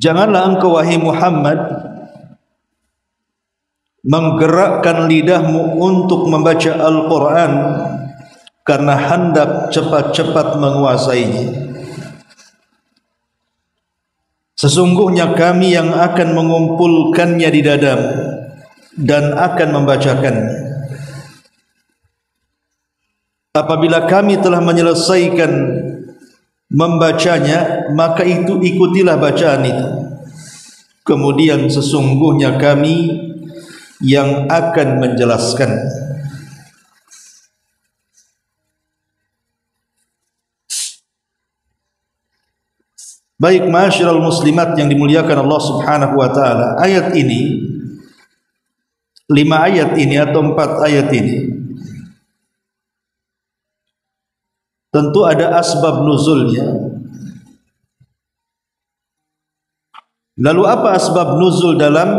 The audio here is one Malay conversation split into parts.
Janganlah engkau wahai Muhammad menggerakkan lidahmu untuk membaca Al-Quran karena hendak cepat-cepat menguasainya. Sesungguhnya kami yang akan mengumpulkannya di dadamu dan akan membacakannya. Apabila kami telah menyelesaikan membacanya, maka itu ikutilah bacaan itu. Kemudian sesungguhnya kami yang akan menjelaskan. Baik ma'asyiral muslimat yang dimuliakan Allah Subhanahu wa taala, ayat ini 5 ayat ini atau 4 ayat ini tentu ada asbab nuzulnya. Lalu apa asbab nuzul dalam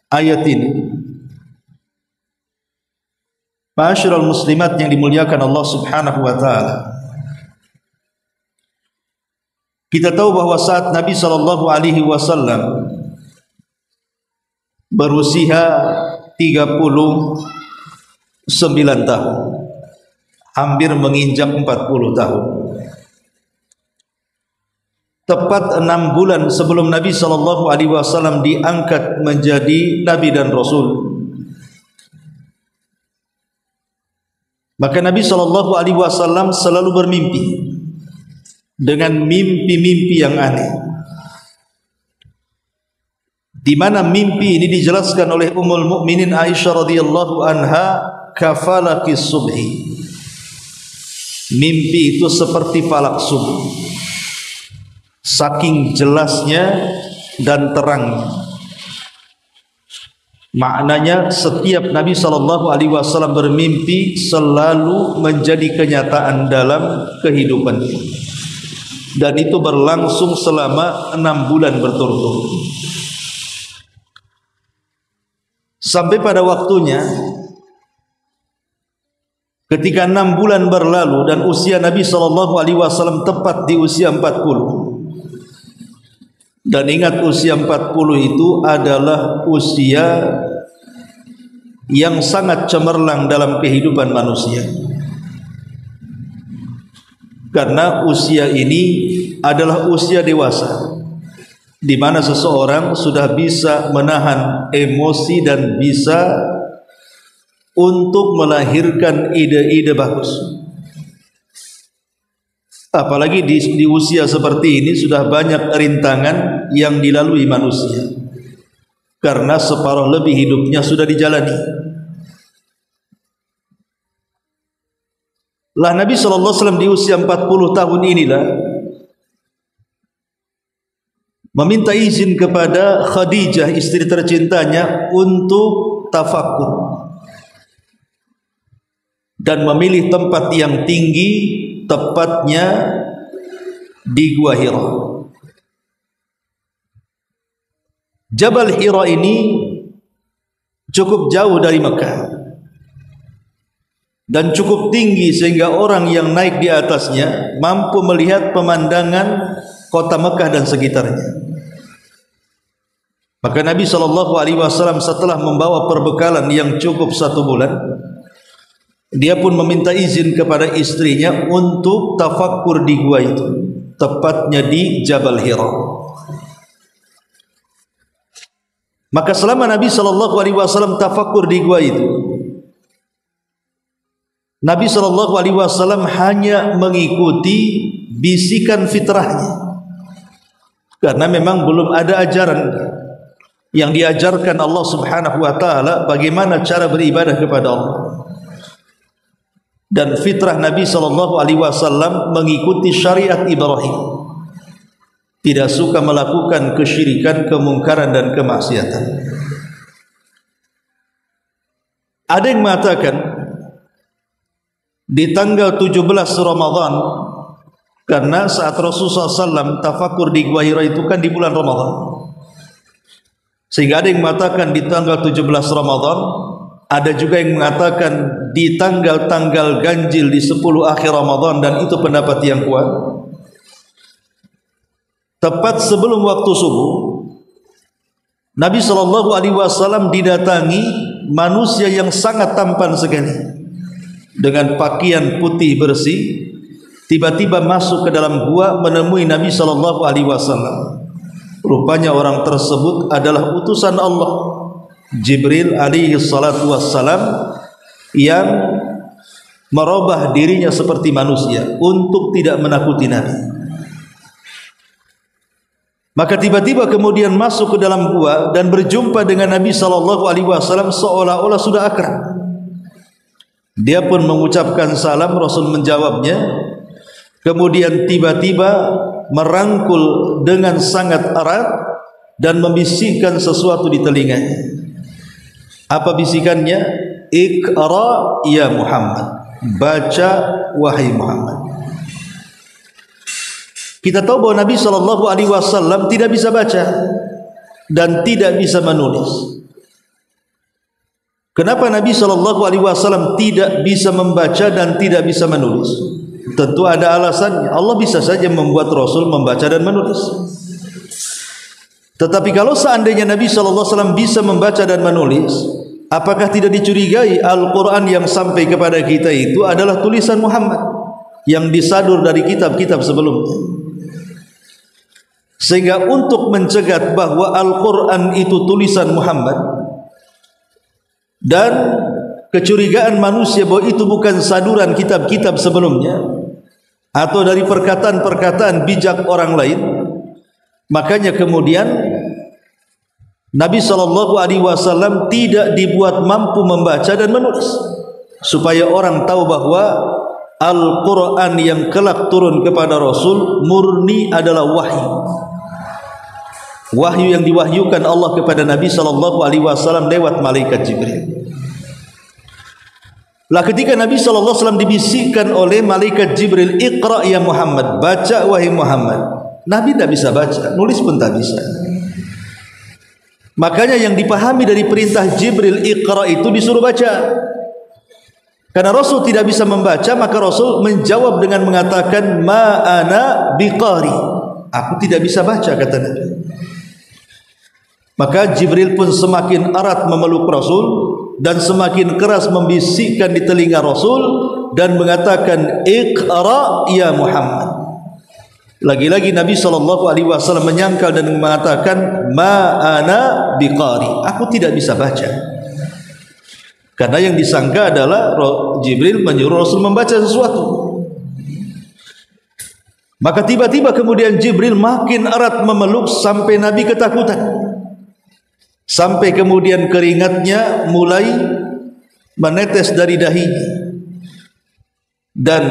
ayat ini? Ma'asyiral muslimat yang dimuliakan Allah Subhanahu wa taala, kita tahu bahwa saat Nabi sallallahu alaihi wasallam berusia 39 tahun, hampir menginjak 40 tahun. Tepat 6 bulan sebelum Nabi sallallahu alaihi wasallam diangkat menjadi nabi dan rasul, maka Nabi sallallahu alaihi wasallam selalu bermimpi dengan mimpi-mimpi yang aneh, di mana mimpi ini dijelaskan oleh Ummul Mukminin Aisyah radhiyallahu anha, kafalaki subhi. Mimpi itu seperti falak subuh, saking jelasnya dan terangnya. Maknanya setiap Nabi sallallahu alaihi wasallam bermimpi selalu menjadi kenyataan dalam kehidupannya. Dan itu berlangsung selama 6 bulan berturut-turut. Sampai pada waktunya ketika 6 bulan berlalu dan usia Nabi SAW tepat di usia 40. Dan ingat, usia 40 itu adalah usia yang sangat cemerlang dalam kehidupan manusia. Karena usia ini adalah usia dewasa, di mana seseorang sudah bisa menahan emosi dan bisa untuk melahirkan ide-ide bagus. Apalagi di usia seperti ini sudah banyak rintangan yang dilalui manusia, karena separuh lebih hidupnya sudah dijalani. Lah Nabi SAW di usia 40 tahun inilah meminta izin kepada Khadijah, istri tercintanya, untuk tafakur dan memilih tempat yang tinggi, tepatnya di Gua Hira. Jabal Hira ini cukup jauh dari Mekah dan cukup tinggi sehingga orang yang naik di atasnya mampu melihat pemandangan kota Mekah dan sekitarnya. Maka Nabi SAW setelah membawa perbekalan yang cukup 1 bulan, dia pun meminta izin kepada istrinya untuk tafakur di gua itu, tepatnya di Jabal Hira. Maka selama Nabi SAW tafakur di gua itu, Nabi SAW hanya mengikuti bisikan fitrahnya, karena memang belum ada ajaran yang diajarkan Allah Subhanahu wa taala bagaimana cara beribadah kepada Allah. Dan fitrah Nabi SAW mengikuti syariat Ibrahim, tidak suka melakukan kesyirikan, kemungkaran dan kemaksiatan. Ada yang mengatakan di tanggal 17 Ramadan, karena saat Rasulullah SAW tafakur di Gua Hira itu kan di bulan Ramadan, sehingga ada yang mengatakan di tanggal 17 Ramadan, ada juga yang mengatakan di tanggal-tanggal ganjil di 10 akhir Ramadan, dan itu pendapat yang kuat. tepat sebelum waktu subuh, Nabi SAW didatangi manusia yang sangat tampan sekali dengan pakaian putih bersih. Tiba-tiba masuk ke dalam gua menemui Nabi SAW. Rupanya orang tersebut adalah utusan Allah, Jibril alaihi salatu wassalam, yang merubah dirinya seperti manusia untuk tidak menakuti Nabi. Maka tiba-tiba kemudian masuk ke dalam gua dan berjumpa dengan Nabi SAW seolah-olah sudah akrab. Dia pun mengucapkan salam, Rasul menjawabnya. Kemudian tiba-tiba merangkul dengan sangat erat dan membisikkan sesuatu di telinganya. Apa bisikannya? Iqra ya Muhammad, baca wahai Muhammad. Kita tahu bahwa Nabi SAW tidak bisa baca dan tidak bisa menulis. Kenapa Nabi SAW tidak bisa membaca dan tidak bisa menulis? Tentu ada alasannya. Allah bisa saja membuat Rasul membaca dan menulis. Tetapi kalau seandainya Nabi SAW bisa membaca dan menulis, apakah tidak dicurigai Al-Quran yang sampai kepada kita itu adalah tulisan Muhammad yang disadur dari kitab-kitab sebelumnya? Sehingga untuk mencegat bahwa Al-Quran itu tulisan Muhammad dan kecurigaan manusia bahwa itu bukan saduran kitab-kitab sebelumnya atau dari perkataan-perkataan bijak orang lain, makanya kemudian Nabi SAW tidak dibuat mampu membaca dan menulis, supaya orang tahu bahwa Al-Quran yang kelak turun kepada Rasul murni adalah wahyu. Wahyu yang diwahyukan Allah kepada Nabi SAW lewat malaikat Jibril. Lah ketika Nabi SAW dibisikkan oleh malaikat Jibril, Iqra ya Muhammad, baca wahai Muhammad, Nabi tidak bisa baca, nulis pun tak bisa. Makanya yang dipahami dari perintah Jibril Iqra itu disuruh baca. Karena Rasul tidak bisa membaca, maka Rasul menjawab dengan mengatakan ma ana biqari, aku tidak bisa baca, kata Nabi. Maka Jibril pun semakin erat memeluk Rasul dan semakin keras membisikkan di telinga Rasul dan mengatakan Iqra ya Muhammad. Lagi-lagi Nabi SAW menyangkal dan mengatakan ma ana biqari, aku tidak bisa baca. Karena yang disangka adalah Jibril menyuruh Rasul membaca sesuatu. Maka tiba-tiba kemudian Jibril makin erat memeluk sampai Nabi ketakutan. Sampai kemudian keringatnya mulai menetes dari dahinya. Dan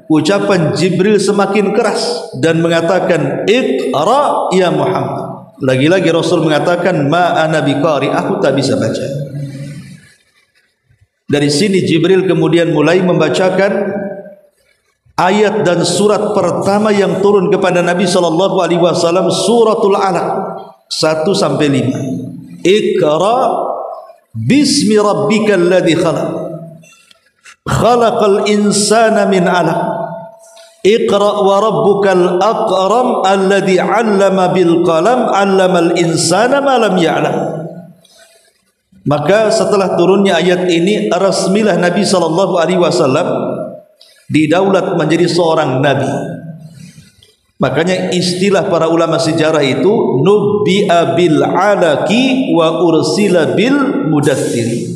ucapan Jibril semakin keras dan mengatakan Iqra ya Muhammad. Lagi-lagi Rasul mengatakan ma ana biqari, aku tak bisa baca. Dari sini Jibril kemudian mulai membacakan ayat dan surat pertama yang turun kepada Nabi SAW, suratul Alaq 1 sampai 5. Iqra bismi rabbikal ladzi khalaq, khalaqal insana min 'alaq, Iqra wa rabbukal akram alladzi 'allama bil qalam 'allamal insana ma lam ya'lam. Maka setelah turunnya ayat ini, resmilah Nabi SAW didaulat menjadi seorang nabi. Makanya istilah para ulama sejarah itu nubbi'a bil alaqi wa ursila bil mudaththir.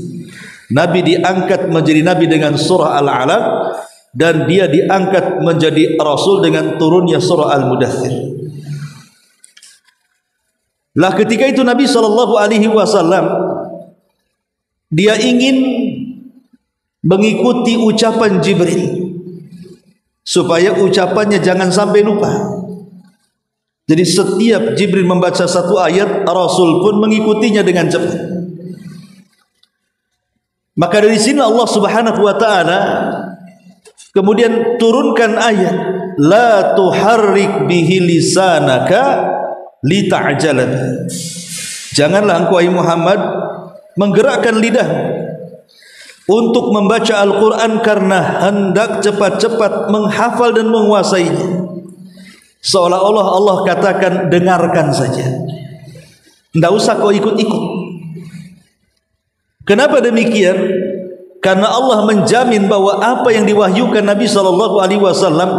Nabi diangkat menjadi nabi dengan surah Al-Alaq dan dia diangkat menjadi rasul dengan turunnya surah Al-Mudaththir. Lah ketika itu Nabi SAW dia ingin mengikuti ucapan Jibril supaya ucapannya jangan sampai lupa. Jadi setiap Jibril membaca satu ayat, Rasul pun mengikutinya dengan cepat. Maka dari sini Allah Subhanahu wa taala kemudian turunkan ayat la tuharrik bihi lisanaka lita'jala. Janganlah engkau Muhammad menggerakkan lidahmu untuk membaca Al-Quran karena hendak cepat-cepat menghafal dan menguasainya, Seolah-olah Allah katakan dengarkan saja, tidak usah kau ikut-ikut. Kenapa demikian? Karena Allah menjamin bahwa apa yang diwahyukan Nabi SAW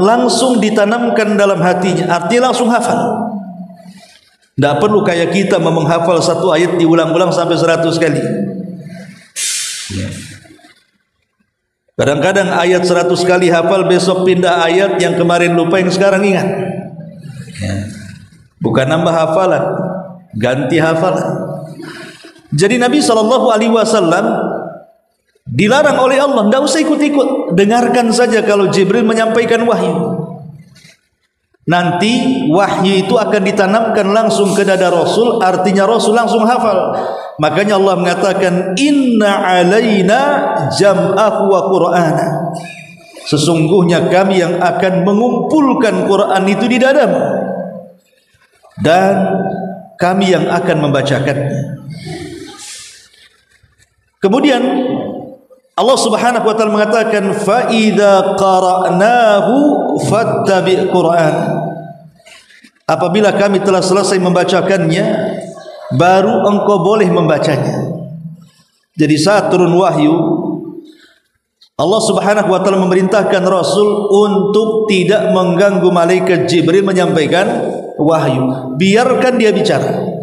langsung ditanamkan dalam hatinya, artinya langsung hafal. Tidak perlu kayak kita menghafal satu ayat diulang-ulang sampai 100 kali. Kadang-kadang ayat 100 kali hafal, besok pindah ayat, yang kemarin lupa, yang sekarang ingat. Bukan nambah hafalan, ganti hafalan. Jadi Nabi SAW dilarang oleh Allah, tidak usah ikut-ikut, dengarkan saja kalau Jibril menyampaikan wahyu. Nanti wahyu itu akan ditanamkan langsung ke dada Rasul, artinya Rasul langsung hafal. Makanya Allah mengatakan inna alaina jam'ahu wa qur'ana, sesungguhnya kami yang akan mengumpulkan Quran itu di dadamu dan kami yang akan membacakannya. Kemudian Allah Subhanahu wa taala mengatakan fa idza qara'nahu fattabi' Qur'an, apabila kami telah selesai membacakannya baru engkau boleh membacanya. Jadi saat turun wahyu, Allah Subhanahu wa taala memerintahkan Rasul untuk tidak mengganggu malaikat Jibril menyampaikan wahyu, biarkan dia bicara.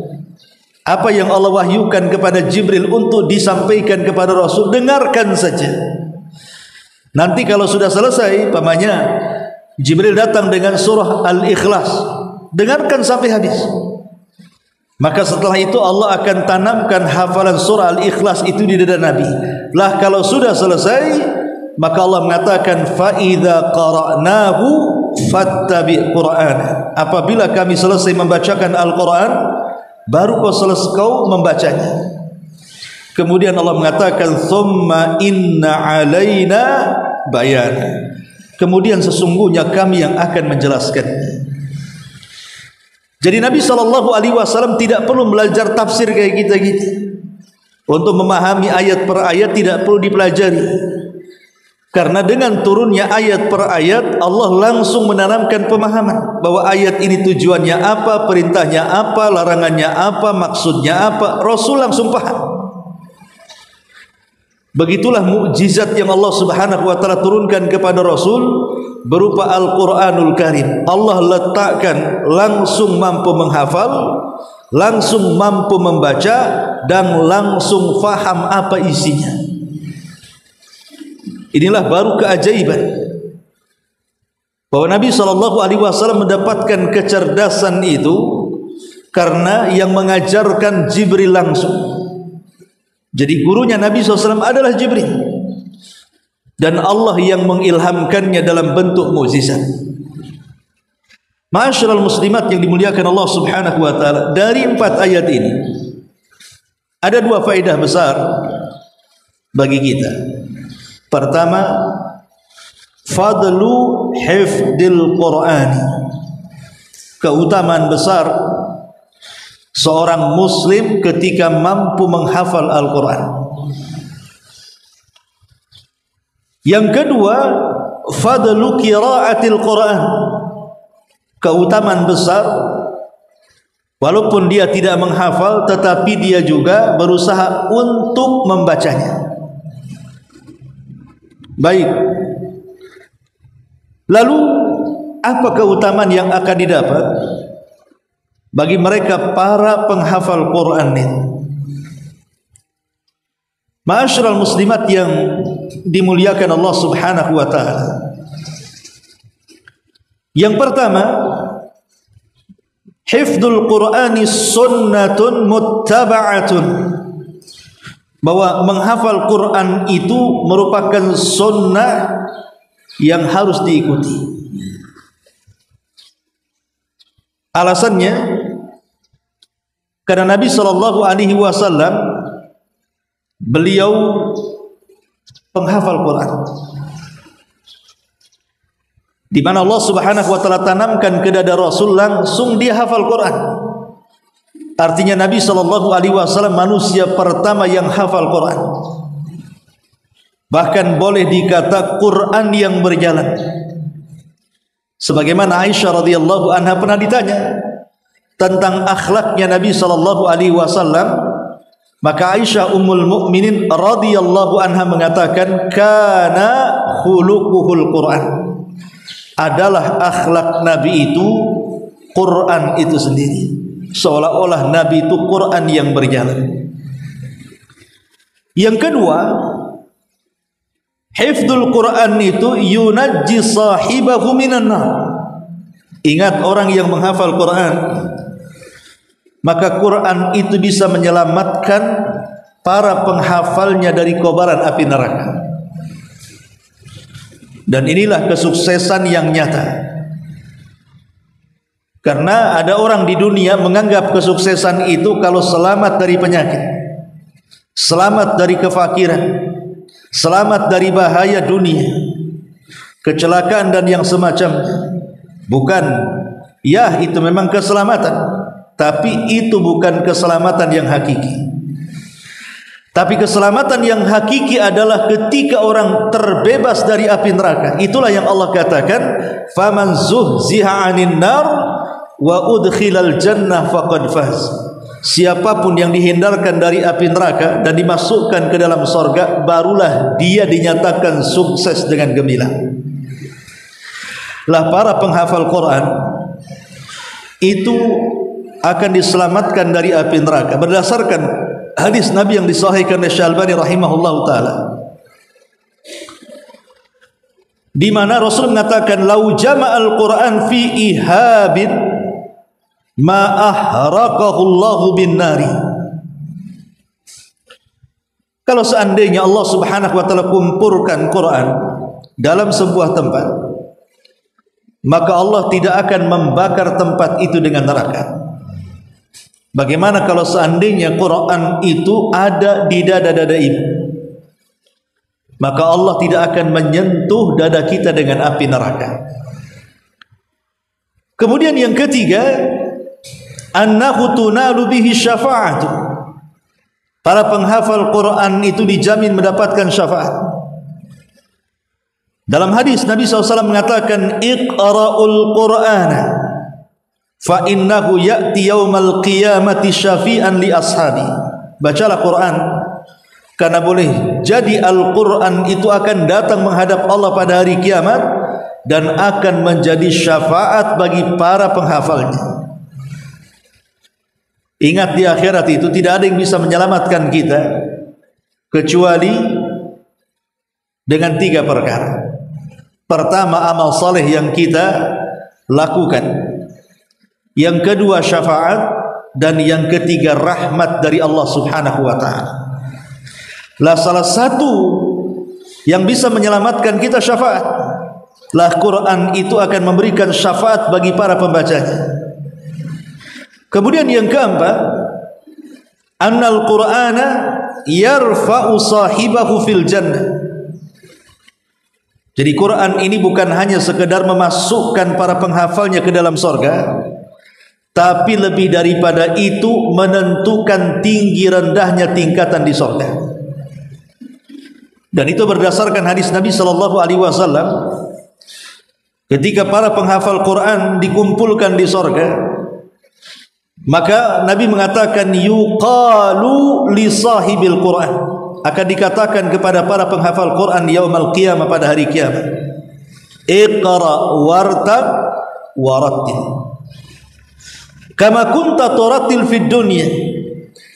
Apa yang Allah wahyukan kepada Jibril untuk disampaikan kepada Rasul, dengarkan saja. Nanti kalau sudah selesai, pamannya Jibril datang dengan surah Al-Ikhlas, dengarkan sampai habis. Maka setelah itu Allah akan tanamkan hafalan surah Al-Ikhlas itu di dada Nabi. Lah kalau sudah selesai, maka Allah mengatakan fa idza qara'nahu fattabi' Qur'an, apabila kami selesai membacakan Al-Quran baru kau membacanya. Kemudian Allah mengatakan thumma inna alaina bayan, kemudian sesungguhnya kami yang akan menjelaskannya. Jadi Nabi SAW tidak perlu belajar tafsir kayak kita gitu. Untuk memahami ayat per ayat tidak perlu dipelajari. Karena dengan turunnya ayat per ayat, Allah langsung menanamkan pemahaman bahwa ayat ini tujuannya apa, perintahnya apa, larangannya apa, maksudnya apa. Rasul langsung paham. Begitulah mukjizat yang Allah Subhanahu wa taala turunkan kepada Rasul berupa Al-Qur'anul Karim. Allah letakkan langsung mampu menghafal, langsung mampu membaca, dan langsung faham apa isinya. Inilah baru keajaiban bahwa Nabi SAW mendapatkan kecerdasan itu karena yang mengajarkan Jibril langsung. Jadi gurunya Nabi SAW adalah Jibril, dan Allah yang mengilhamkannya dalam bentuk mukjizat. Ma'asyiral muslimat yang dimuliakan Allah Subhanahu wa taala, dari 4 ayat ini ada 2 faedah besar bagi kita. Pertama, fadlu hifdzil Qur'an, keutamaan besar seorang muslim ketika mampu menghafal Al-Quran. Yang kedua, fadlu qiraatil Qur'an, keutamaan besar walaupun dia tidak menghafal tetapi dia juga berusaha untuk membacanya. Baik, lalu apa keutamaan yang akan didapat bagi mereka para penghafal Quran ini? Ma'asyiral muslimat yang dimuliakan Allah Subhanahu wa taala, yang pertama, hifdzul Qur'ani sunnatun muttaba'atun, bahwa menghafal Quran itu merupakan sunnah yang harus diikuti. Alasannya karena Nabi SAW beliau penghafal Quran, di mana Allah Subhanahu wa taala tanamkan ke dada Rasul langsung dia hafal Quran. Artinya Nabi SAW manusia pertama yang hafal Quran. Bahkan boleh dikata Quran yang berjalan. Sebagaimana Aisyah radhiyallahu anha pernah ditanya tentang akhlaknya Nabi sallallahu alaihi wasallam, maka Aisyah ummul mukminin radhiyallahu anha mengatakan, kana khuluquhul Quran. Adalah akhlak Nabi itu Quran itu sendiri. Seolah-olah Nabi itu Quran yang berjalan. Yang kedua, hifdzul Quran itu yunajji sahibahu minan nar. Ingat, orang yang menghafal Quran, maka Quran itu bisa menyelamatkan para penghafalnya dari kobaran api neraka. Dan inilah kesuksesan yang nyata. Karena ada orang di dunia menganggap kesuksesan itu kalau selamat dari penyakit, selamat dari kefakiran, selamat dari bahaya dunia, kecelakaan dan yang semacamnya. Bukan, ya itu memang keselamatan, tapi itu bukan keselamatan yang hakiki. Tapi keselamatan yang hakiki adalah ketika orang terbebas dari api neraka. Itulah yang Allah katakan, faman zuhziha 'anil nar wa udkhilal jannah faqad faz. Siapapun yang dihindarkan dari api neraka dan dimasukkan ke dalam sorga, barulah dia dinyatakan sukses dengan gemilang. Lah para penghafal Quran itu akan diselamatkan dari api neraka berdasarkan hadis Nabi yang disahihkan oleh Syalbani rahimahullahu taala, di mana Rasul mengatakan, lau jama'al Quran fi ihabin ma ahraqahu Allahu bin nari. Kalau seandainya Allah Subhanahu wa taala kumpulkan Quran dalam sebuah tempat, maka Allah tidak akan membakar tempat itu dengan neraka. Bagaimana kalau seandainya Quran itu ada di dada-dada ibu? Maka Allah tidak akan menyentuh dada kita dengan api neraka. Kemudian yang ketiga, annahu tunalu bihi syafa'atu. Para penghafal Quran itu dijamin mendapatkan syafaat. Dalam hadis Nabi SAW mengatakan, iqra'ul Qur'ana fa innahu ya'ti yaumal qiyamati syafi'an li ashabi. Bacalah Quran, karena boleh jadi Al-Quran itu akan datang menghadap Allah pada hari kiamat dan akan menjadi syafaat bagi para penghafalnya. Ingat, di akhirat itu tidak ada yang bisa menyelamatkan kita kecuali dengan 3 perkara. Pertama, amal saleh yang kita lakukan. Yang kedua, syafaat. Dan yang ketiga, rahmat dari Allah Subhanahu wa ta'ala. Lah salah satu yang bisa menyelamatkan kita syafaat. Lah Quran itu akan memberikan syafaat bagi para pembacanya. Kemudian yang keempat, annal Qur'ana yarfa'u sahibahu fil jannah. Jadi Quran ini bukan hanya sekedar memasukkan para penghafalnya ke dalam sorga, tapi lebih daripada itu menentukan tinggi rendahnya tingkatan di sorga. Dan itu berdasarkan hadis Nabi SAW. Ketika para penghafal Quran dikumpulkan di sorga, maka Nabi mengatakan, yuqalu li sahibil Quran, akan dikatakan kepada para penghafal Quran yaumal qiyamah, pada hari kiamat, iqra wartab warattil kama kunta turattil fid dunya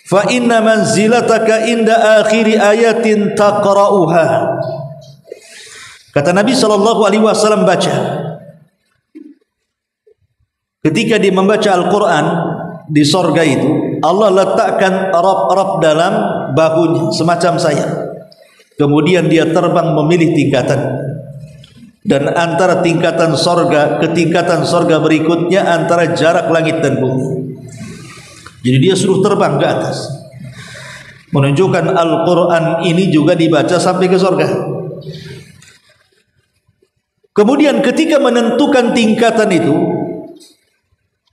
fa inna manzilataka inda akhiri ayatin taqra'uha. Kata Nabi SAW, baca. Ketika dia membaca Al-Quran di sorga itu, Allah letakkan rab-rab dalam bahunya semacam sayap. Kemudian dia terbang memilih tingkatan. Dan antara tingkatan sorga ke tingkatan sorga berikutnya antara jarak langit dan bumi. Jadi dia suruh terbang ke atas, menunjukkan Al-Quran ini juga dibaca sampai ke sorga. Kemudian ketika menentukan tingkatan itu,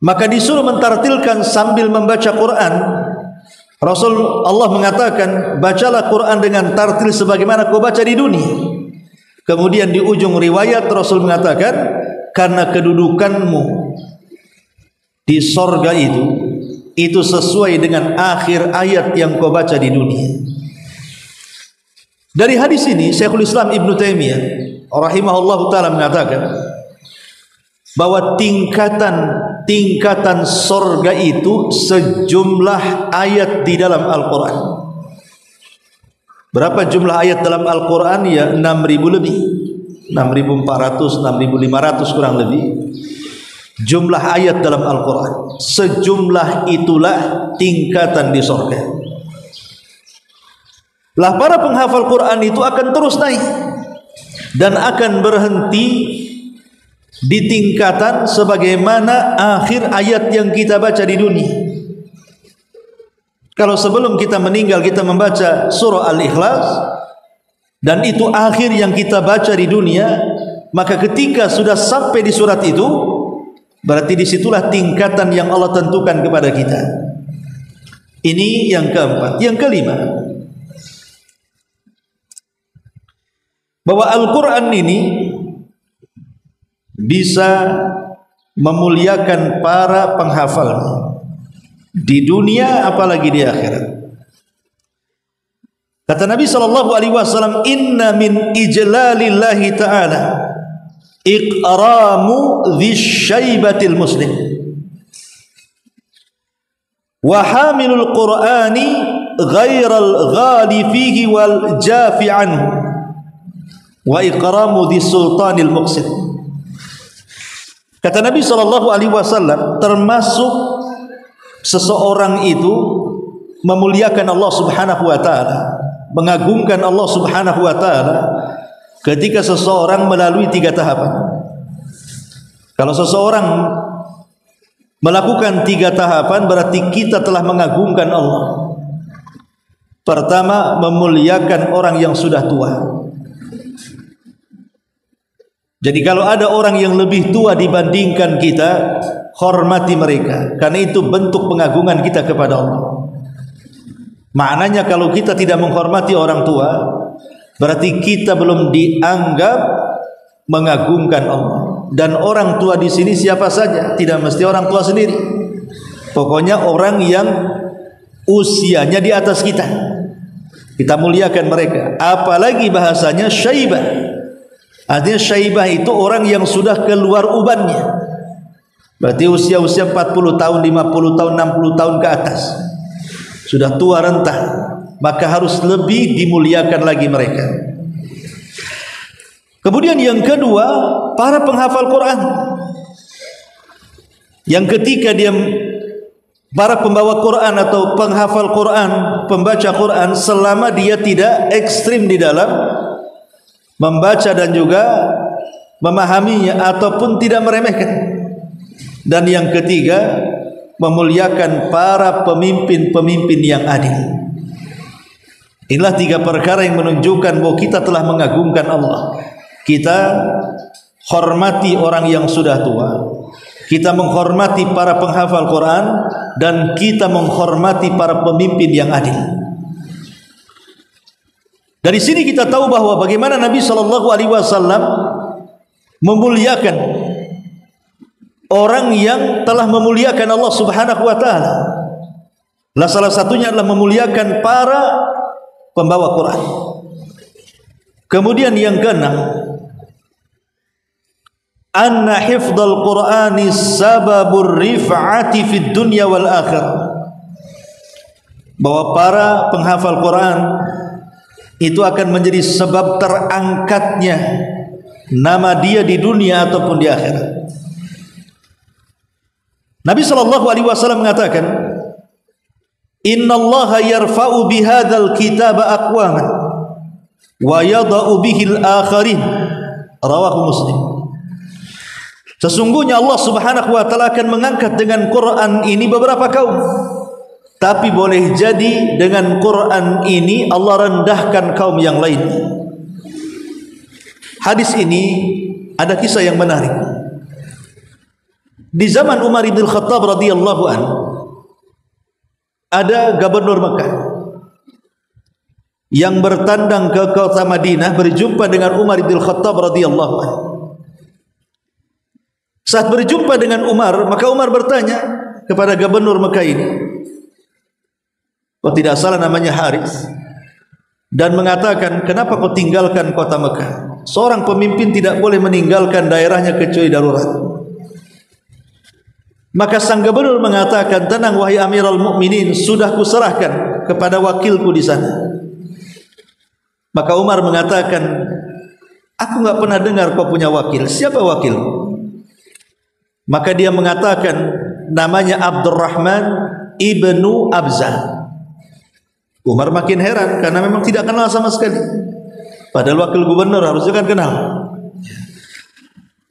maka disuruh mentartilkan sambil membaca Quran. Rasul Allah mengatakan, bacalah Quran dengan tartil sebagaimana kau baca di dunia. Kemudian di ujung riwayat Rasul mengatakan, karena kedudukanmu di sorga itu sesuai dengan akhir ayat yang kau baca di dunia. Dari hadis ini Syekhul Islam Ibn Taimiyah rahimahullah ta'ala mengatakan bahwa tingkatan sorga itu sejumlah ayat di dalam Al-Quran. Berapa jumlah ayat dalam Al-Quran? Ya 6.000 lebih, 6.400, 6.500 kurang lebih jumlah ayat dalam Al-Quran. Sejumlah itulah tingkatan di sorga. Lah para penghafal Quran itu akan terus naik dan akan berhenti di tingkatan sebagaimana akhir ayat yang kita baca di dunia. Kalau sebelum kita meninggal kita membaca surah Al-Ikhlas dan itu akhir yang kita baca di dunia, maka ketika sudah sampai di surat itu berarti disitulah tingkatan yang Allah tentukan kepada kita. Ini yang keempat. Yang kelima, bahwa Al-Quran ini bisa memuliakan para penghafalnya di dunia apalagi di akhirat. Kata Nabi SAW, inna min ijlalillahi ta'ala iqramu dhisyaibatil muslim wa hamilul qur'ani ghairal ghali fihi wal jafi anhu wa iqramu dhi sultanil muqsid. Kata Nabi SAW, termasuk seseorang itu memuliakan Allah Subhanahu wa ta'ala, mengagungkan Allah Subhanahu wa ta'ala ketika seseorang melalui 3 tahapan. Kalau seseorang melakukan 3 tahapan berarti kita telah mengagungkan Allah. Pertama, memuliakan orang yang sudah tua. Jadi kalau ada orang yang lebih tua dibandingkan kita, hormati mereka, karena itu bentuk pengagungan kita kepada Allah. Maknanya kalau kita tidak menghormati orang tua, berarti kita belum dianggap mengagungkan Allah. Dan orang tua di sini siapa saja, tidak mesti orang tua sendiri. Pokoknya orang yang usianya di atas kita, kita muliakan mereka. Apalagi bahasanya syaibah. Artinya syaibah itu orang yang sudah keluar ubannya. Berarti usia-usia 40 tahun, 50 tahun, 60 tahun ke atas, sudah tua renta, maka harus lebih dimuliakan lagi mereka. Kemudian yang kedua, para penghafal Quran. Yang ketiga dia para pembawa Quran atau penghafal Quran, pembaca Quran, selama dia tidak ekstrim di dalam membaca dan juga memahaminya ataupun tidak meremehkan. Dan yang ketiga, memuliakan para pemimpin-pemimpin yang adil. Inilah 3 perkara yang menunjukkan bahwa kita telah mengagungkan Allah. Kita hormati orang yang sudah tua, kita menghormati para penghafal Quran, dan kita menghormati para pemimpin yang adil. Dari sini kita tahu bahwa bagaimana Nabi SAW memuliakan orang yang telah memuliakan Allah Subhanahu wa ta'ala. Salah satunya adalah memuliakan para pembawa Quran. Kemudian yang keenam, anna hifdzal Qur'ani sababur rif'ati fid dunya wal akhirah. Bahwa para penghafal Quran itu akan menjadi sebab terangkatnya nama dia di dunia ataupun di akhirat. Nabi SAW mengatakan, innallaha yarfa'u bihadzal kitaba aqwaman wa yada'u bihil akharin. Rawahu Muslim. Sesungguhnya Allah Subhanahu wa ta'ala akan mengangkat dengan Quran ini beberapa kaum, tapi boleh jadi dengan Quran ini Allah rendahkan kaum yang lain. Hadis ini ada kisah yang menarik. Di zaman Umar bin Khattab radhiyallahu anhu, ada gubernur Mekah yang bertandang ke kota Madinah berjumpa dengan Umar bin Khattab radhiyallahu anhu. Saat berjumpa dengan Umar, maka Umar bertanya kepada gubernur Mekah ini, kalau tidak salah namanya Haris, dan mengatakan, kenapa kau tinggalkan kota Mekah? Seorang pemimpin tidak boleh meninggalkan daerahnya kecuali darurat. Maka sang gubernur mengatakan, tenang wahai Amirul Mukminin, sudah kuserahkan kepada wakilku di sana. Maka Umar mengatakan, aku enggak pernah dengar kau punya wakil. Siapa wakil? Maka dia mengatakan, namanya Abdurrahman ibnu Abza. Umar makin heran karena memang tidak kenal sama sekali. Padahal wakil gubernur harusnya kan kenal.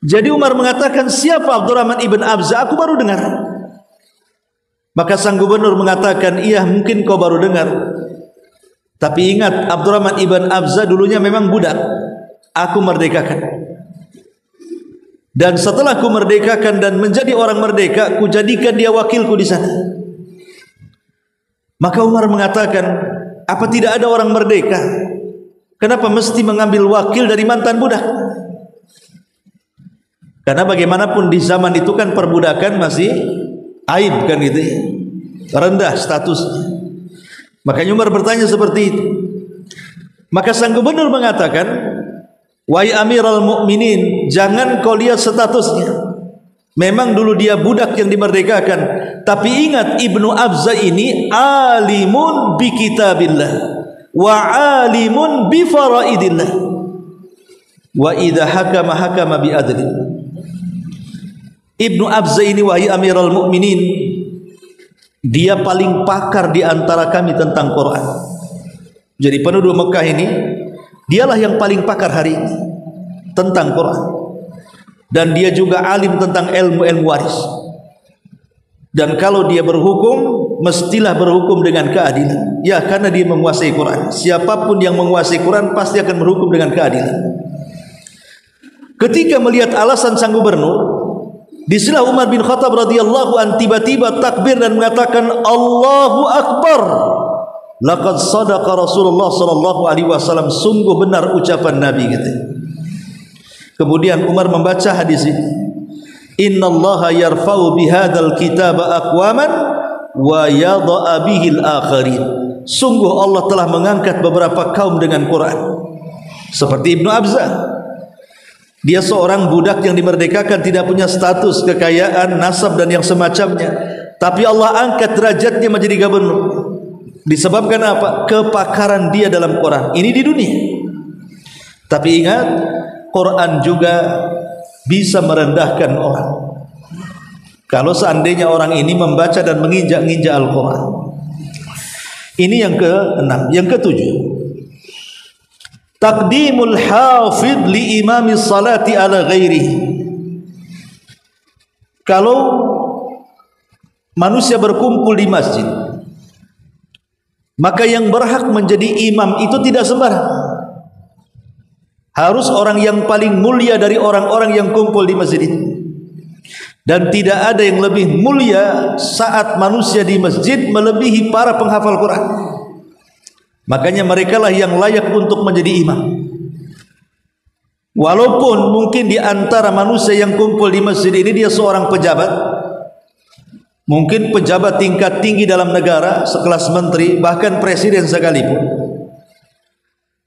Jadi Umar mengatakan, siapa Abdurrahman ibn Abza? Aku baru dengar. Maka sang gubernur mengatakan, iya mungkin kau baru dengar. Tapi ingat, Abdurrahman ibn Abza dulunya memang budak. Aku merdekakan. Dan setelah ku merdekakan dan menjadi orang merdeka, ku jadikan dia wakilku di sana. Maka Umar mengatakan, apa tidak ada orang merdeka? Kenapa mesti mengambil wakil dari mantan budak? Karena bagaimanapun di zaman itu kan perbudakan masih aib kan gitu ya. Rendah statusnya. Makanya Umar bertanya seperti itu. Maka sang gubernur mengatakan, wahai Amirul Mukminin, jangan kau lihat statusnya. Memang dulu dia budak yang dimerdekakan, tapi ingat Ibnu Abza ini alimun bi kitabillah wa alimun bi faraidillah wa idza hakama bi adlin. Ibnu Abza ini wahai Amirul Mukminin, dia paling pakar di antara kami tentang Quran. Jadi penduduk Mekah ini, dialah yang paling pakar hari ini tentang Quran. Dan dia juga alim tentang ilmu waris. Dan kalau dia berhukum, mestilah berhukum dengan keadilan. Ya, karena dia menguasai Quran. Siapapun yang menguasai Quran pasti akan berhukum dengan keadilan. Ketika melihat alasan sang gubernur, disinilah Umar bin Khattab radhiyallahu an tiba-tiba takbir dan mengatakan, Allahu Akbar. Laqad sadaqa Rasulullah sallallahu alaihi wasallam, sungguh benar ucapan Nabi gitu. Kemudian Umar membaca hadis ini, innallaha yarfa'u bihadzal kitaba aqwaman wa yadha'a bihil akharin. Sungguh Allah telah mengangkat beberapa kaum dengan Quran. Seperti Ibnu Abza, dia seorang budak yang dimerdekakan, tidak punya status, kekayaan, nasab dan yang semacamnya, tapi Allah angkat derajatnya menjadi gubernur. Disebabkan apa? Kepakaran dia dalam Quran. Ini di dunia. Tapi ingat, Quran juga bisa merendahkan orang. Kalau seandainya orang ini membaca dan menginjak-injak Al-Quran. Ini yang ke-6. Yang ke-7, taqdimul hafidh li imami salati ala ghairihi. Kalau manusia berkumpul di masjid, maka yang berhak menjadi imam itu tidak sembarang. Harus orang yang paling mulia dari orang-orang yang kumpul di masjid itu. Dan tidak ada yang lebih mulia saat manusia di masjid melebihi para penghafal Quran. Makanya merekalah yang layak untuk menjadi imam. Walaupun mungkin di antara manusia yang kumpul di masjid ini dia seorang pejabat, mungkin pejabat tingkat tinggi dalam negara, sekelas menteri, bahkan presiden sekalipun.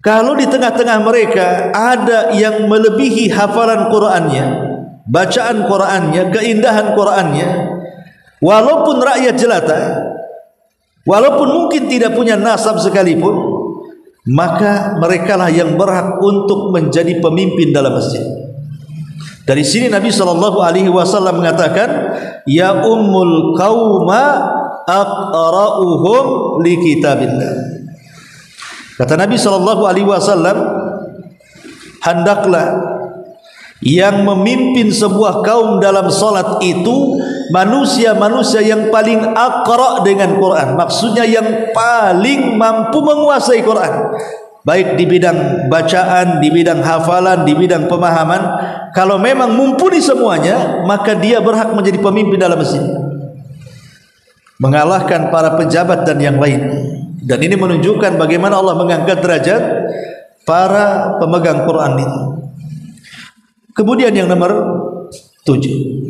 Kalau di tengah-tengah mereka ada yang melebihi hafalan Qurannya, bacaan Qurannya, keindahan Qurannya, walaupun rakyat jelata, walaupun mungkin tidak punya nasab sekalipun, maka merekalah yang berhak untuk menjadi pemimpin dalam masjid. Dari sini Nabi SAW mengatakan, ya ummul qauma aqra'uhum li kitabillah. Kata Nabi SAW, hendaklah yang memimpin sebuah kaum dalam salat itu manusia-manusia yang paling aqra' dengan Quran. Maksudnya yang paling mampu menguasai Quran, baik di bidang bacaan, di bidang hafalan, di bidang pemahaman. Kalau memang mumpuni semuanya, maka dia berhak menjadi pemimpin dalam masjid, mengalahkan para pejabat dan yang lain. Dan ini menunjukkan bagaimana Allah mengangkat derajat para pemegang Quran itu. Kemudian yang nomor 7,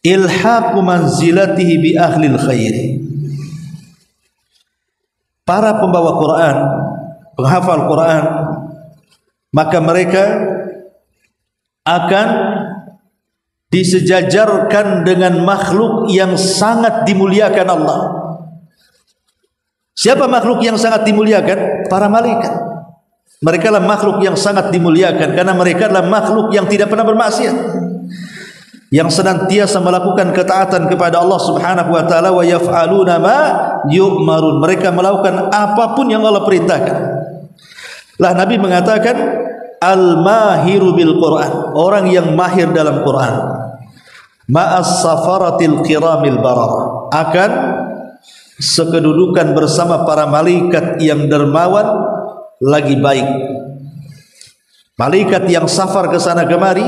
ilhaqu manzilatihi bi ahlil khair. Para pembawa Quran, penghafal Quran, maka mereka akan disejajarkan dengan makhluk yang sangat dimuliakan Allah. Siapa makhluk yang sangat dimuliakan? Para malaikat. Mereka adalah makhluk yang sangat dimuliakan karena mereka adalah makhluk yang tidak pernah bermaksiat, yang senantiasa melakukan ketaatan kepada Allah Subhanahu wa taala, wa yaf'aluna ma yu'marun. Mereka melakukan apapun yang Allah perintahkan. Lah Nabi mengatakan al-mahiru bil Quran, orang yang mahir dalam Quran, ma'as safaratil kiramil barar, akan sekedudukan bersama para malaikat yang dermawan lagi baik. Malaikat yang safar ke sana kemari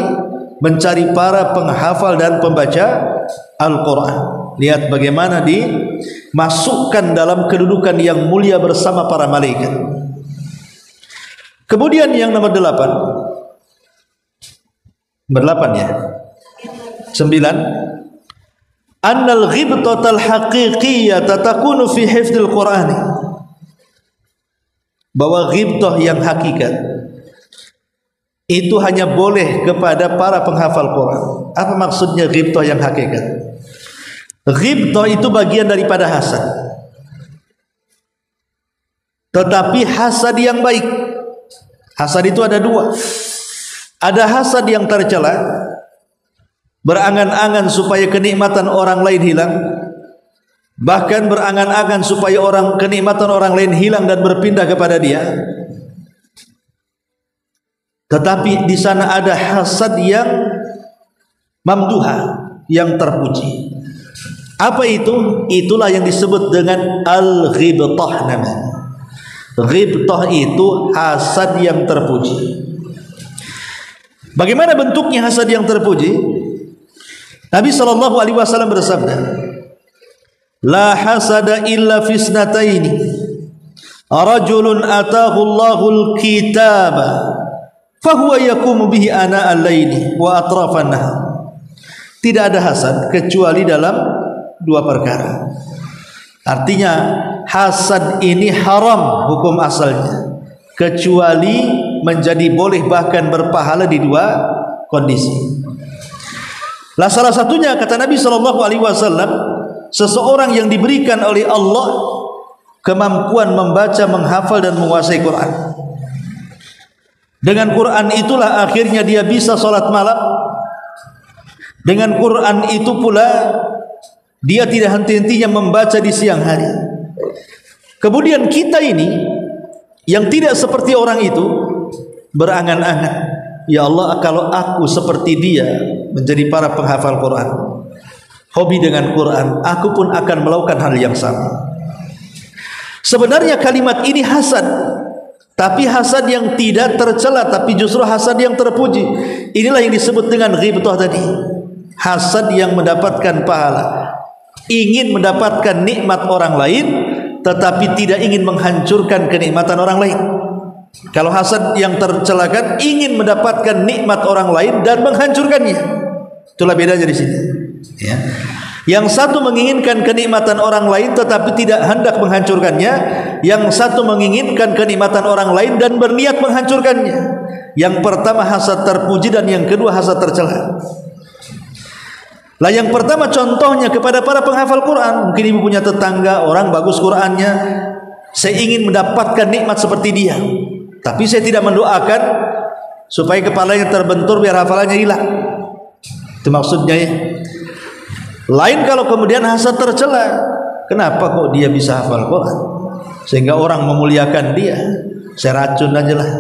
mencari para penghafal dan pembaca Al-Quran. Lihat bagaimana dimasukkan dalam kedudukan yang mulia bersama para malaikat. Kemudian yang nomor 8 ya, 9, annal ghibtatal haqiqiyyata takunu fi hifdzil Qur'ani, bahwa ghibtah yang hakikat itu hanya boleh kepada para penghafal Quran. Apa maksudnya ghibtah yang hakikat? Ghibtah itu bagian daripada hasad, tetapi hasad yang baik. Hasad itu ada dua. Ada hasad yang tercela, berangan-angan supaya kenikmatan orang lain hilang, bahkan berangan-angan supaya kenikmatan orang lain hilang dan berpindah kepada dia. Tetapi di sana ada hasad yang mamduha, yang terpuji. Apa itu? Itulah yang disebut dengan al-ghibtah namanya. Ghibtah itu hasad yang terpuji. Bagaimana bentuknya hasad yang terpuji? Nabi SAW bersabda, la hasada illa fisnataini, rajulun atahu Allahul kitaba fahuwa yakumu bihi ana al-laili wa atrafan nahar. Tidak ada hasad kecuali dalam dua perkara. Artinya hasad ini haram hukum asalnya, kecuali menjadi boleh bahkan berpahala di dua kondisi. Lah salah satunya kata Nabi SAW, seseorang yang diberikan oleh Allah kemampuan membaca, menghafal dan menguasai Quran. Dengan Quran itulah akhirnya dia bisa salat malam. Dengan Quran itu pula dia tidak henti-hentinya membaca di siang hari. Kemudian kita ini yang tidak seperti orang itu berangan-angan, ya Allah, kalau aku seperti dia menjadi para penghafal Quran, hobi dengan Quran, aku pun akan melakukan hal yang sama. Sebenarnya kalimat ini hasad, tapi hasad yang tidak tercela, tapi justru hasad yang terpuji. Inilah yang disebut dengan ghibtah tadi. Hasad yang mendapatkan pahala, ingin mendapatkan nikmat orang lain, tetapi tidak ingin menghancurkan kenikmatan orang lain. Kalau hasad yang tercelakan, ingin mendapatkan nikmat orang lain dan menghancurkannya. Itulah bedanya di sini. Ya. Yang satu menginginkan kenikmatan orang lain tetapi tidak hendak menghancurkannya. Yang satu menginginkan kenikmatan orang lain dan berniat menghancurkannya. Yang pertama hasad terpuji dan yang kedua hasad tercela. Lah yang pertama contohnya kepada para penghafal Quran. Mungkin ibu punya tetangga orang bagus Qurannya, saya ingin mendapatkan nikmat seperti dia, tapi saya tidak mendoakan supaya kepalanya terbentur biar hafalannya hilang. Itu maksudnya ya. Lain kalau kemudian hasad tercela, kenapa kok dia bisa hafal Quran sehingga orang memuliakan dia, saya racun aja lah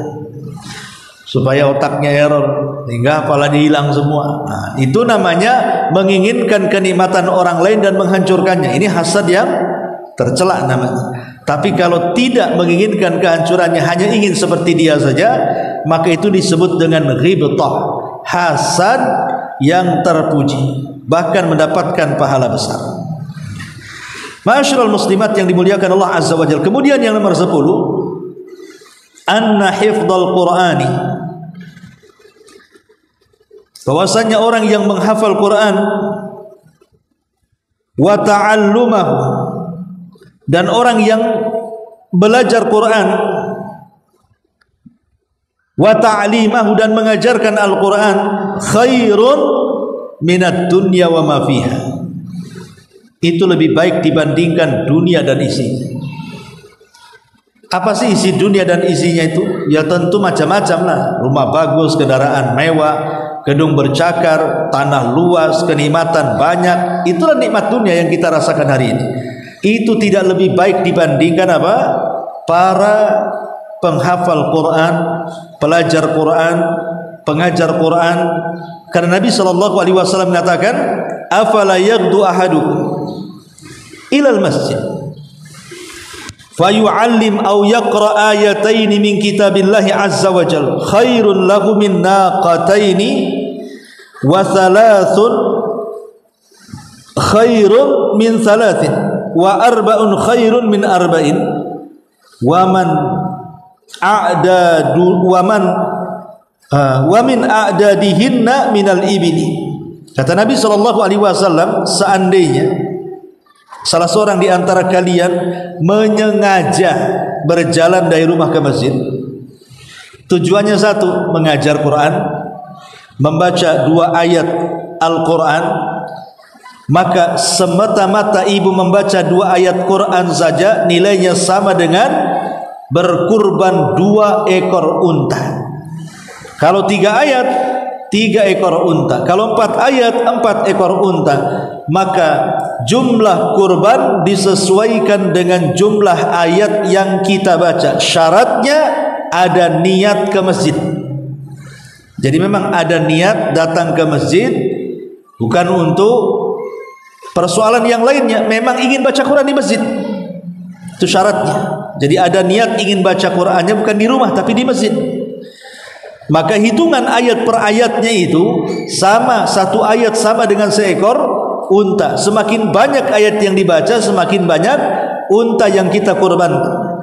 supaya otaknya error sehingga hafalannya hilang semua. Nah, itu namanya menginginkan kenikmatan orang lain dan menghancurkannya. Ini hasad yang tercela namanya. Tapi kalau tidak menginginkan kehancurannya, hanya ingin seperti dia saja, maka itu disebut dengan ghibtah, hasad yang terpuji, bahkan mendapatkan pahala besar. Ma'asyiral muslimat yang dimuliakan Allah Azza wa Jalla. Kemudian yang nomor 10, anna hifdzal Qur'ani, bahwasanya orang yang menghafal Quran wa ta'allumahu, dan orang yang belajar Quran, wa ta'limahu, dan mengajarkan Al-Quran, khairun minad dunya wa ma fiha, itu lebih baik dibandingkan dunia dan isinya. Apa sih isi dunia dan isinya itu? Ya tentu macam-macam lah. Rumah bagus, kendaraan mewah, gedung bercakar, tanah luas, kenikmatan banyak. Itulah nikmat dunia yang kita rasakan hari ini. Itu tidak lebih baik dibandingkan apa? Para penghafal Quran, pelajar Quran, pengajar Quran. Karena Nabi SAW mengatakan, afala yaghdu ahadukum ilal masjid fayu'allim aw yaqra ayataini min kitabillahi azza wa jalla khairun lahu min naqataini wa thalathun khairun min thalathin wa arba'un khairun min arba'in wa man a'dadu wa min a'dadihinna minal ibili. Kata Nabi SAW, seandainya salah seorang di antara kalian menyengaja berjalan dari rumah ke masjid, tujuannya satu, mengajar Quran, membaca 2 ayat Al-Quran, maka semata-mata ibu membaca 2 ayat Quran saja nilainya sama dengan berkurban 2 ekor unta. Kalau 3 ayat 3 ekor unta, kalau 4 ayat 4 ekor unta, maka jumlah kurban disesuaikan dengan jumlah ayat yang kita baca. Syaratnya ada niat ke masjid. Jadi memang ada niat datang ke masjid, bukan untuk persoalan yang lainnya, memang ingin baca Quran di masjid. Itu syaratnya. Jadi ada niat ingin baca Qurannya bukan di rumah tapi di masjid. Maka hitungan ayat per ayatnya itu sama, 1 ayat sama dengan seekor unta. Semakin banyak ayat yang dibaca, semakin banyak unta yang kita kurbankan.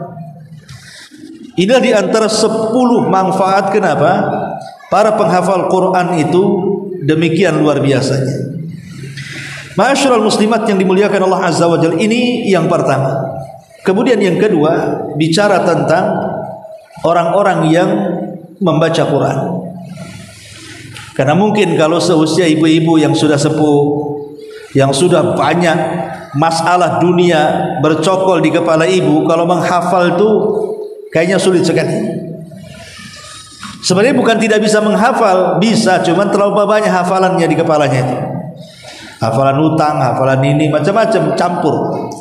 Inilah di antara 10 manfaat kenapa para penghafal Quran itu demikian luar biasanya. Ma'asyiral muslimat yang dimuliakan Allah Azza wa Jalla, ini yang pertama. Kemudian yang kedua, bicara tentang orang-orang yang membaca Quran. Karena mungkin kalau seusia ibu-ibu yang sudah sepuh, yang sudah banyak masalah dunia bercokol di kepala ibu, kalau menghafal itu kayaknya sulit sekali. Sebenarnya bukan tidak bisa menghafal, bisa, cuman terlalu banyak hafalannya di kepalanya itu. Hafalan utang, hafalan ini, macam-macam campur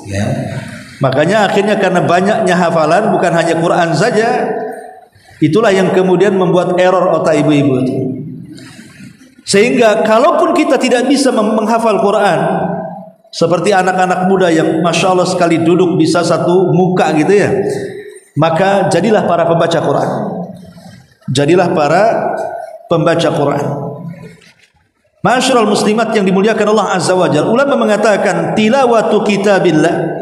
ya. Makanya akhirnya karena banyaknya hafalan, bukan hanya Quran saja, itulah yang kemudian membuat error otak ibu-ibu itu. Sehingga kalaupun kita tidak bisa menghafal Quran, seperti anak-anak muda yang Masya Allah sekali duduk bisa satu muka gitu ya, maka jadilah para pembaca Quran. Jadilah para pembaca Quran. Ma'asyiral muslimat yang dimuliakan Allah Azza wa Jalla, ulama mengatakan tilawatu kitabillah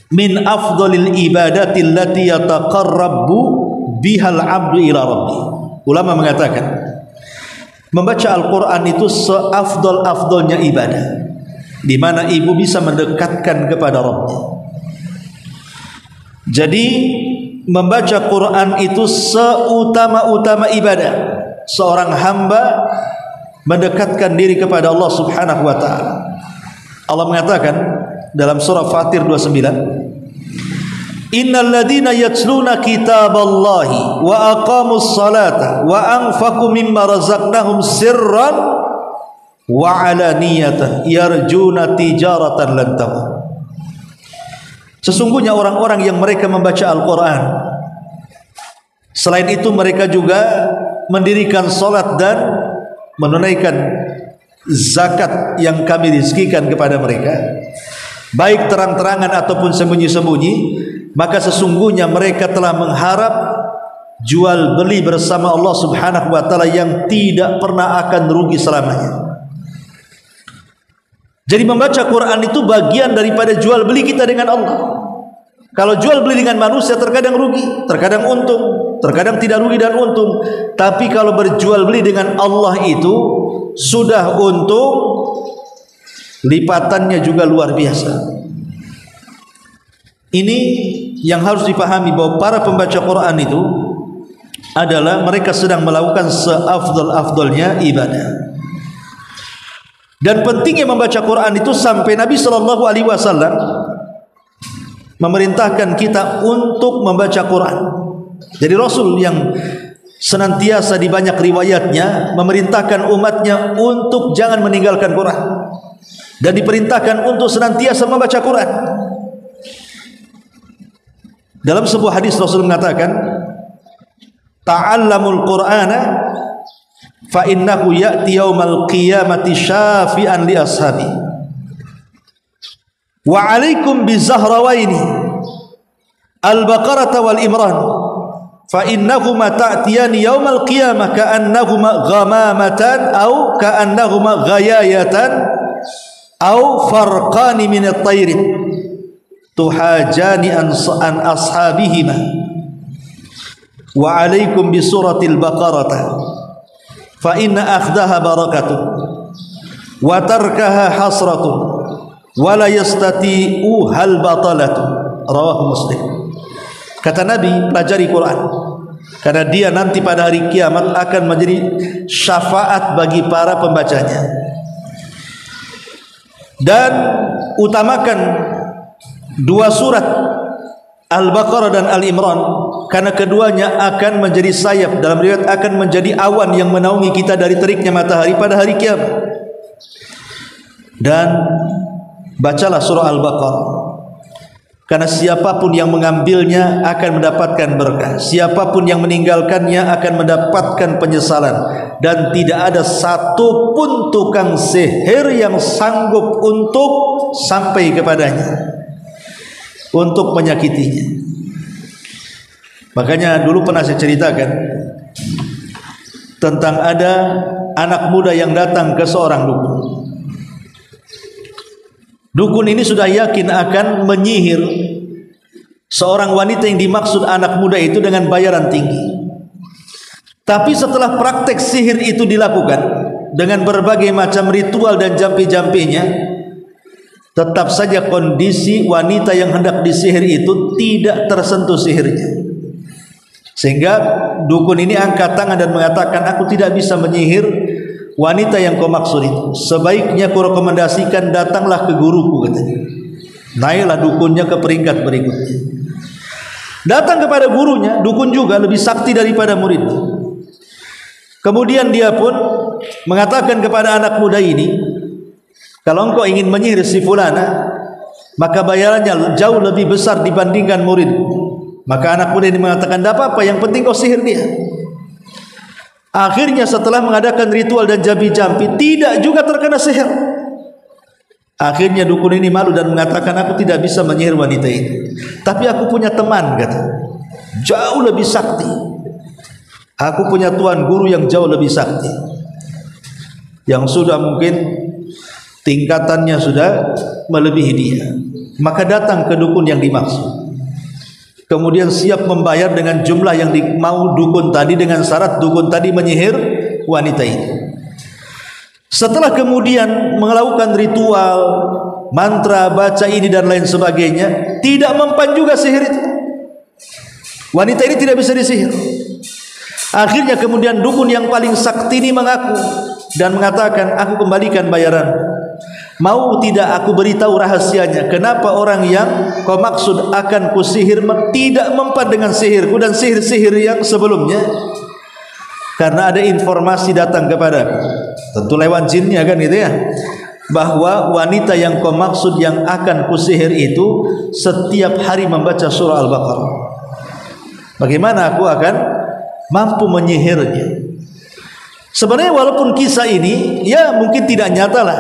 min afdhalil ibadati allati yataqarrabu bihal abdu ila rabbi. Ulama mengatakan membaca Al-Quran itu seafdol-afdolnya ibadah, di mana ibu bisa mendekatkan kepada Rabbnya. Jadi membaca Quran itu seutama-utama ibadah. Seorang hamba mendekatkan diri kepada Allah Subhanahu wa taala. Allah mengatakan dalam surah Fatir 29, innal ladzina yatluna kitaballahi wa aqamus salata wa anfaqu mimma razaqnahum sirran wa alaniyatan yarjuna tijaratan lan tabur. Sesungguhnya orang-orang yang mereka membaca Al-Quran, selain itu mereka juga mendirikan salat dan menunaikan zakat yang kami rizkikan kepada mereka, baik terang-terangan ataupun sembunyi-sembunyi, maka sesungguhnya mereka telah mengharap jual beli bersama Allah Subhanahu wa taala yang tidak pernah akan rugi selamanya. Jadi membaca Quran itu bagian daripada jual beli kita dengan Allah. Kalau jual beli dengan manusia terkadang rugi, terkadang untung, terkadang tidak rugi dan untung. Tapi kalau berjual beli dengan Allah itu sudah untung, lipatannya juga luar biasa. Ini yang harus dipahami, bahwa para pembaca Quran itu adalah mereka sedang melakukan seafdal-afdalnya ibadah. Dan pentingnya membaca Quran itu sampai Nabi sallallahu alaihi wasallam memerintahkan kita untuk membaca Quran. Jadi Rasul yang senantiasa di banyak riwayatnya memerintahkan umatnya untuk jangan meninggalkan Quran, dan diperintahkan untuk senantiasa membaca Quran. Dalam sebuah hadis Rasul mengatakan, ta'allamul Qur'ana fa innahu ya'ti yaumal qiyamati syafi'an li ashabi wa 'alaikum bizahrawaini al-baqarah wal imran fa innahuma ta'tiyani yaumal qiyamah ka'annahuma ghamamatan aw ka'annahuma ghayayatan aw farqani min at-tayr tuhajani an ashabihima wa 'alaikum bi suratil baqarah fa inna akhdaha barakatuh wa tarkaha hasratuh wa la yastati'u hal batalatuh. Rawahu Muslim. Kata Nabi, pelajari Quran, karena dia nanti pada hari kiamat akan menjadi syafaat bagi para pembacanya. Dan utamakan dua surat Al-Baqarah dan Al-Imran, karena keduanya akan menjadi sayap, dalam riwayat akan menjadi awan yang menaungi kita dari teriknya matahari pada hari kiamat. Dan bacalah surah Al-Baqarah, karena siapapun yang mengambilnya akan mendapatkan berkah, siapapun yang meninggalkannya akan mendapatkan penyesalan, dan tidak ada satu pun tukang sihir yang sanggup untuk sampai kepadanya untuk menyakitinya. Makanya dulu pernah saya ceritakan tentang ada anak muda yang datang ke seorang dukun. Dukun ini sudah yakin akan menyihir seorang wanita yang dimaksud anak muda itu dengan bayaran tinggi. Tapi setelah praktek sihir itu dilakukan dengan berbagai macam ritual dan jampi-jampinya, tetap saja kondisi wanita yang hendak disihir itu tidak tersentuh sihirnya. Sehingga dukun ini angkat tangan dan mengatakan, aku tidak bisa menyihir wanita yang kau maksud itu. Sebaiknya kau rekomendasikan datanglah ke guruku, katanya. Naiklah dukunnya ke peringkat berikutnya. Datang kepada gurunya, dukun juga lebih sakti daripada muridnya. Kemudian dia pun mengatakan kepada anak muda ini, kalau engkau ingin menyihir si fulana, maka bayarannya jauh lebih besar dibandingkan murid. Maka anak muda ini mengatakan, tidak apa-apa, yang penting kau sihir dia. Akhirnya setelah mengadakan ritual dan jampi-jampi, tidak juga terkena sihir. Akhirnya dukun ini malu dan mengatakan, aku tidak bisa menyihir wanita ini, tapi aku punya teman, kata, jauh lebih sakti. Aku punya tuan guru yang jauh lebih sakti, yang sudah mungkin tingkatannya sudah melebihi dia. Maka datang ke dukun yang dimaksud, kemudian siap membayar dengan jumlah yang mau dukun tadi, dengan syarat dukun tadi menyihir wanita itu. Setelah kemudian melakukan ritual, mantra, baca ini dan lain sebagainya, tidak mempan juga sihir itu. Wanita ini tidak bisa disihir. Akhirnya kemudian dukun yang paling sakti ini mengaku dan mengatakan, aku kembalikan bayaran. Mau tidak aku beritahu rahasianya, kenapa orang yang kau maksud akan kusihir tidak mempan dengan sihirku dan sihir-sihir yang sebelumnya? Karena ada informasi datang kepadaku, tentu lewat jinnya kan gitu ya, bahwa wanita yang kau maksud yang akan kusihir itu setiap hari membaca surah Al-Baqarah. Bagaimana aku akan mampu menyihirnya? Sebenarnya walaupun kisah ini ya mungkin tidak nyata lah,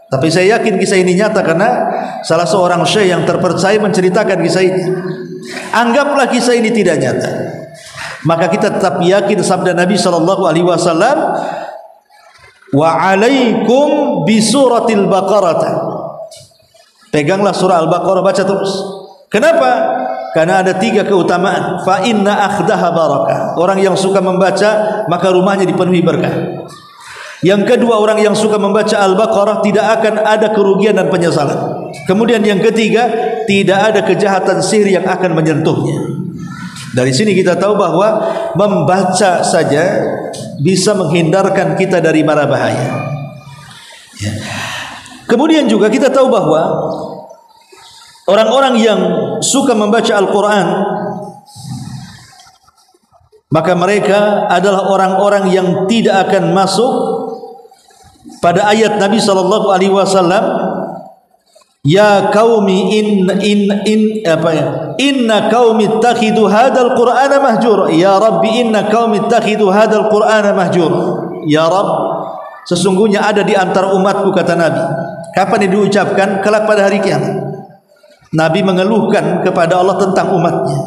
tapi saya yakin kisah ini nyata karena salah seorang syekh yang terpercaya menceritakan kisah ini. Anggaplah kisah ini tidak nyata, maka kita tetap yakin sabda Nabi sallallahu alaihi wasallam, wa alaikum bi suratil baqarah. Peganglah surah Al-Baqarah, baca terus. Kenapa? Karena ada 3 keutamaan. Fa inna akhdaha barakah. Orang yang suka membaca maka rumahnya dipenuhi berkah. Yang kedua, orang yang suka membaca Al-Baqarah tidak akan ada kerugian dan penyesalan. Kemudian yang ketiga, tidak ada kejahatan sihir yang akan menyentuhnya. Dari sini kita tahu bahwa membaca saja bisa menghindarkan kita dari mara bahaya. Ya. Kemudian juga kita tahu bahwa orang-orang yang suka membaca Al-Quran, maka mereka adalah orang-orang yang tidak akan masuk pada ayat Nabi sallallahu alaihi wasallam, ya qaumi inna qaumi ittakhidhu hadzal qur'ana mahjura, ya rabbi inna qaumi ittakhidhu hadzal qur'ana mahjura. Ya Rabb, sesungguhnya ada di antara umatku, kata Nabi. Kapan diucapkan? Kelak pada hari kiamat. Nabi mengeluhkan kepada Allah tentang umatnya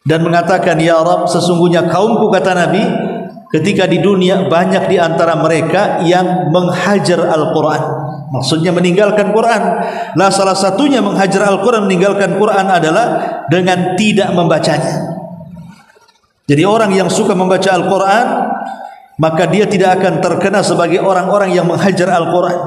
dan mengatakan, ya Rabb, sesungguhnya kaumku, kata Nabi, ketika di dunia banyak di antara mereka yang menghajar Al-Quran, maksudnya meninggalkan Quran. Nah, salah satunya menghajar Al-Quran, meninggalkan Quran adalah dengan tidak membacanya. Jadi orang yang suka membaca Al-Quran, maka dia tidak akan terkena sebagai orang-orang yang menghajar Al-Quran.